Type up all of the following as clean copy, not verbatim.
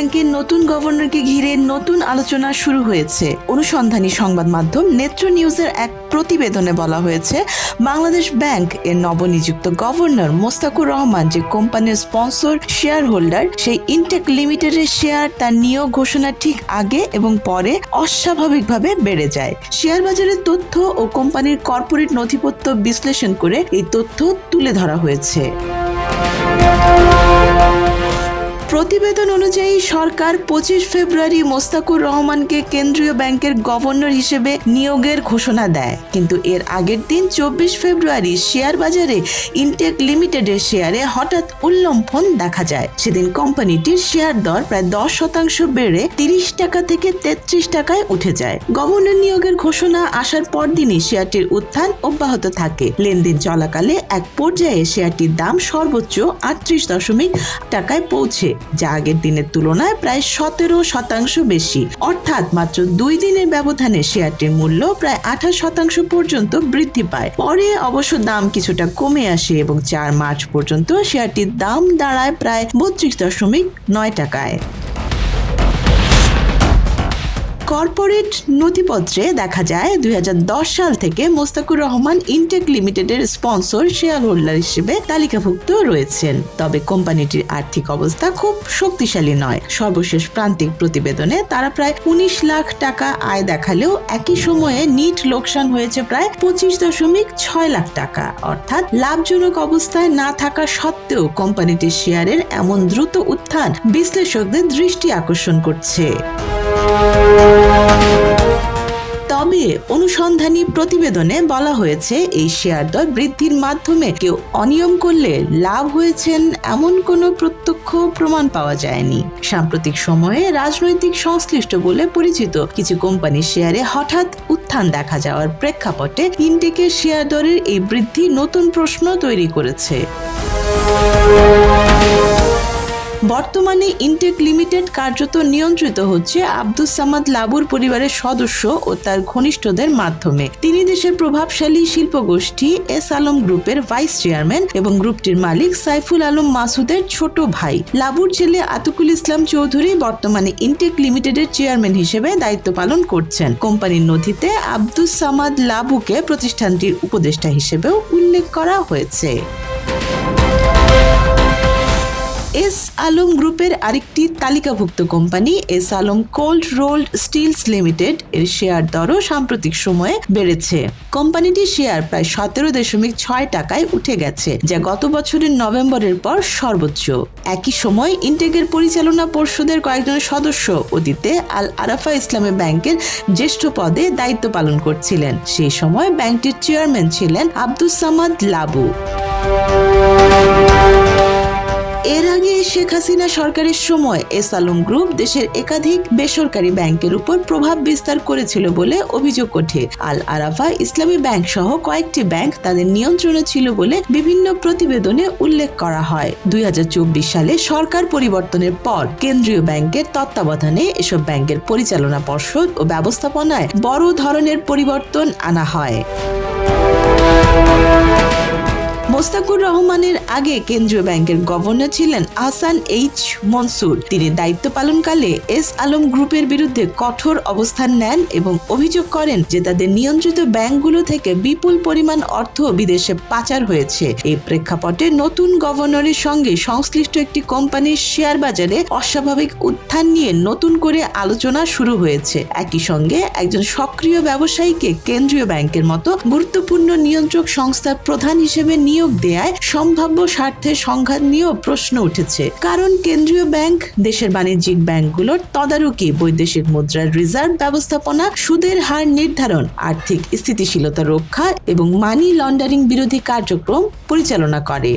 ব্যাংকের নতুন গভর্নরকে ঘিরে নতুন আলোচনা শুরু হয়েছে। অনুসন্ধানী সংবাদ মাধ্যম নেত্র নিউজের এক প্রতিবেদনে বলা হয়েছে, বাংলাদেশ ব্যাংক এর নবনিযুক্ত গভর্নর মোস্তাকুর রহমান যে কোম্পানির স্পন্সর শেয়ার হোল্ডার, সেই ইনটেক লিমিটেডের শেয়ার তার নিয়োগ ঘোষণা ঠিক আগে এবং পরে অস্বাভাবিকভাবে বেড়ে যায়। শেয়ার বাজারের তথ্য ও কোম্পানির কর্পোরেট নথিপত্র বিশ্লেষণ করে এই তথ্য তুলে ধরা হয়েছে। প্রতিবেদন অনুযায়ী সরকার 25 ফেব্রুয়ারি মোস্তাকুর রহমানকে কেন্দ্রীয় ব্যাংকের গভর্নর হিসেবে নিয়োগের ঘোষণা দেয়, কিন্তু এর আগের দিন 24 ফেব্রুয়ারি শেয়ার বাজারে ইনটেক লিমিটেডের শেয়ারে হঠাৎ উল্লম্ফন দেখা যায়। সেদিন কোম্পানিটির শেয়ার দর প্রায় 10% বেড়ে 30 টাকা থেকে 33 টাকায় উঠে যায়। গভর্নর নিয়োগের ঘোষণা আসার পরদিনই শেয়ারটির উত্থান অব্যাহত থাকে। লেনদেন চলাকালে এক পর্যায়ে শেয়ারটির দাম সর্বোচ্চ 38 টাকায় পৌঁছে, যা আগের দিনের তুলনায় প্রায় 17% বেশি। অর্থাৎ মাত্র 2 দিনের ব্যবধানে শেয়ারটির মূল্য প্রায় 28% পর্যন্ত বৃদ্ধি পায়। পরে অবশ্য দাম কিছুটা কমে আসে এবং 4 মার্চ পর্যন্ত শেয়ারটির দাম দাঁড়ায় প্রায় 32.9 টাকায়। কর্পোরেট নথিপত্রে দেখা যায় 2010 সাল থেকে মোস্তাকুর রহমান ইনটেক লিমিটেডের স্পন্সর শেয়ার হোল্ডার হিসেবে তালিকাভুক্ত রয়েছেন। তবে কোম্পানিটির আর্থিক অবস্থা খুব শক্তিশালী নয়। সর্বশেষ প্রান্তিক প্রতিবেদনে তারা প্রায় 19 লাখ টাকা আয় দেখালেও একই সময়ে নিট লোকসান হয়েছে প্রায় 25.6 লাখ টাকা। অর্থাৎ লাভজনক অবস্থায় না থাকা সত্ত্বেও কোম্পানিটির শেয়ারের এমন দ্রুত উত্থান বিশ্লেষকদের দৃষ্টি আকর্ষণ করছে। তবে অনুসন্ধানী প্রতিবেদনে বলা হয়েছে, এই শেয়ার দর বৃদ্ধির মাধ্যমে কেউ অনিয়ম করলে লাভ হয়েছেন এমন কোনো প্রত্যক্ষ প্রমাণ পাওয়া যায়নি। সাম্প্রতিক সময়ে রাজনৈতিক সংশ্লিষ্ট বলে পরিচিত কিছু কোম্পানির শেয়ারে হঠাৎ উত্থান দেখা যাওয়ার প্রেক্ষাপটে ইনটেকের শেয়ার দরের এই বৃদ্ধি নতুন প্রশ্ন তৈরি করেছে। বর্তমানে ইনটেক লিমিটেড কার্যত নিয়ন্ত্রিত হচ্ছে আব্দুস সামাদ লাবুর পরিবারের সদস্য ও তার ঘনিষ্ঠদের মাধ্যমে। তিনি দেশের প্রভাবশালী শিল্পগোষ্ঠী এস আলম গ্রুপের ভাইস চেয়ারম্যান এবং গ্রুপটির মালিক সাইফুল আলম মাসুদের ছোট ভাই। লাবুর ছেলে আতিকুল ইসলাম চৌধুরী বর্তমানে ইনটেক লিমিটেডের চেয়ারম্যান হিসেবে দায়িত্ব পালন করছেন। কোম্পানির নথিতে আব্দুস সামাদ লাবুকে প্রতিষ্ঠানটির উপদেষ্টা হিসেবেও উল্লেখ করা হয়েছে। এস আলম গ্রুপের আরেকটি তালিকাভুক্ত company S Alam cold rolled stills limited এর শেয়ার দরও সাম্প্রতিক সময়ে বেড়েছে। কোম্পানিটির শেয়ার প্রায় 17.6 টাকায় উঠে গেছে, যা গত বছরের নভেম্বরের পর সর্বোচ্চ। একই সময় ইনটেকের পরিচালনা পর্ষদের কয়েকজন সদস্য অতীতে আল আরাফা ইসলামী ব্যাংকের জ্যেষ্ঠ পদে দায়িত্ব পালন করছিলেন। সেই সময় ব্যাংকটির চেয়ারম্যান ছিলেন আব্দুস সামাদ লাবু। এর আগে শেখ হাসিনা সরকারের সময় এস আলম গ্রুপ দেশের একাধিক বেসরকারি ব্যাংকের উপর প্রভাব বিস্তার করেছিল বলে অভিযোগ ওঠে। আল আরাফা ইসলামী ব্যাংক সহ কয়েকটি ব্যাংক তাদের নিয়ন্ত্রণে ছিল বলে বিভিন্ন প্রতিবেদনে উল্লেখ করা হয়। 2024 সালে সরকার পরিবর্তনের পর কেন্দ্রীয় ব্যাংকের তত্ত্বাবধানে এসব ব্যাংকের পরিচালনা পর্ষদ ও ব্যবস্থাপনায় বড় ধরনের পরিবর্তন আনা হয়। মোস্তাকুর রহমানের আগে কেন্দ্রীয় ব্যাংকের গভর্নর ছিলেন আহসান এইচ মনসুর। তিনি দায়িত্ব পালনকালে এস আলম গ্রুপের বিরুদ্ধে কঠোর অবস্থান নেন এবং অভিযোগ করেন যে তাদের নিয়ন্ত্রিত ব্যাংকগুলো থেকে বিপুল পরিমাণ অর্থ বিদেশে পাচার হয়েছে। এই প্রেক্ষাপটে নতুন গভর্নরের সঙ্গে সংশ্লিষ্ট একটি কোম্পানির শেয়ার বাজারে অস্বাভাবিক উত্থান নিয়ে নতুন করে আলোচনা শুরু হয়েছে। একই সঙ্গে একজন সক্রিয় ব্যবসায়ীকে কেন্দ্রীয় ব্যাংকের মতো গুরুত্বপূর্ণ নিয়ন্ত্রক সংস্থার প্রধান হিসেবে নিয়োগ দেয়ায় সম্ভাব্য স্বার্থের সংঘাত নিয়েও প্রশ্ন উঠেছে। কারণ কেন্দ্রীয় ব্যাংক দেশের বাণিজ্যিক ব্যাংকগুলোর তদারকি, বৈদেশিক মুদ্রার রিজার্ভ ব্যবস্থাপনা, সুদের হার নির্ধারণ, আর্থিক স্থিতিশীলতা রক্ষা এবং মানি লন্ডারিং বিরোধী কার্যক্রম পরিচালনা করে।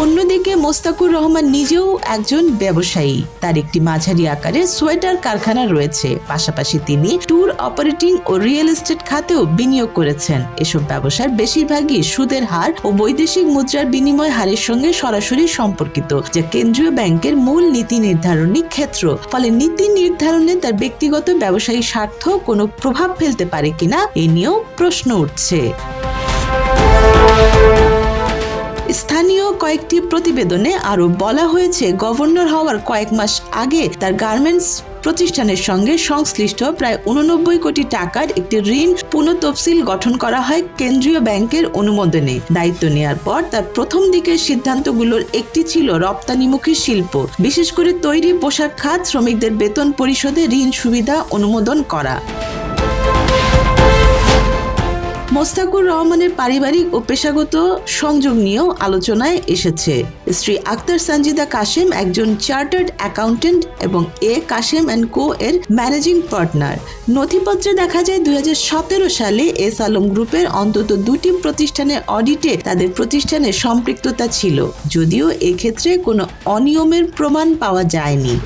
অন্যদিকে মোস্তাকুর রহমান নিজেও একজন ব্যবসায়ী। তার একটি মাঝারি আকারের সোয়েটার কারখানা রয়েছে। পাশাপাশি তিনি ট্যুর অপারেটিং ও রিয়েল এস্টেট খাতেও বিনিয়োগ করেছেন। এসব ব্যবসার বেশিরভাগই সুদের হার ও বৈদেশিক মুদ্রার বিনিময় হারের সঙ্গে সরাসরি সম্পর্কিত, যা কেন্দ্রীয় ব্যাংকের মূল নীতি নির্ধারণী ক্ষেত্র। ফলে নীতি নির্ধারণে তার ব্যক্তিগত ব্যবসায়ী স্বার্থ কোনো প্রভাব ফেলতে পারে কিনা এ নিয়েও প্রশ্ন উঠছে। স্থানীয় কয়েকটি প্রতিবেদনে আরও বলা হয়েছে, গভর্নর হওয়ার কয়েক মাস আগে তার গার্মেন্টস প্রতিষ্ঠানের সঙ্গে সংশ্লিষ্ট প্রায় 89 কোটি টাকার একটি ঋণ পুনঃতফসিল গঠন করা হয় কেন্দ্রীয় ব্যাংকের অনুমোদনে। দায়িত্ব নেওয়ার পর তার প্রথম দিকের সিদ্ধান্তগুলোর একটি ছিল রপ্তানিমুখী শিল্প, বিশেষ করে তৈরি পোশাক খাত শ্রমিকদের বেতন পরিশোধে ঋণ সুবিধা অনুমোদন করা। মোস্তাকুর রহমানের পারিবারিক ও পেশাগত সংযোগ নিয়েও আলোচনায় এসেছে। স্ত্রী আক্তার সঞ্জিদা কাশেম একজন চার্টার্ড অ্যাকাউন্টেন্ট এবং কাশেম অ্যান্ড কো এর ম্যানেজিং পার্টনার। নথিপত্রে দেখা যায় 2017 সালে এস আলম গ্রুপের অন্তত 2টি প্রতিষ্ঠানের অডিটে তাদের প্রতিষ্ঠানের সম্পৃক্ততা ছিল, যদিও এক্ষেত্রে কোনো অনিয়মের প্রমাণ পাওয়া যায়নি।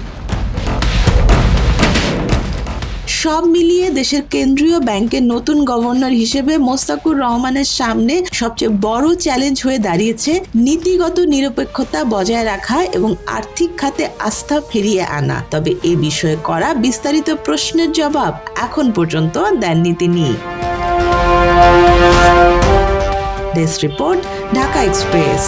সব মিলিয়ে দেশের কেন্দ্রীয় ব্যাংকের নতুন গভর্নর হিসেবে মোস্তাকুর রহমানের সামনে সবচেয়ে বড় চ্যালেঞ্জ হয়ে দাঁড়িয়েছে নীতিগত নিরপেক্ষতা বজায় রাখা এবং আর্থিক খাতে আস্থা ফিরিয়ে আনা। তবে এ বিষয়ে করা বিস্তারিত প্রশ্নের জবাব এখন পর্যন্ত দেননি তিনি। Desk report, Dhaka express.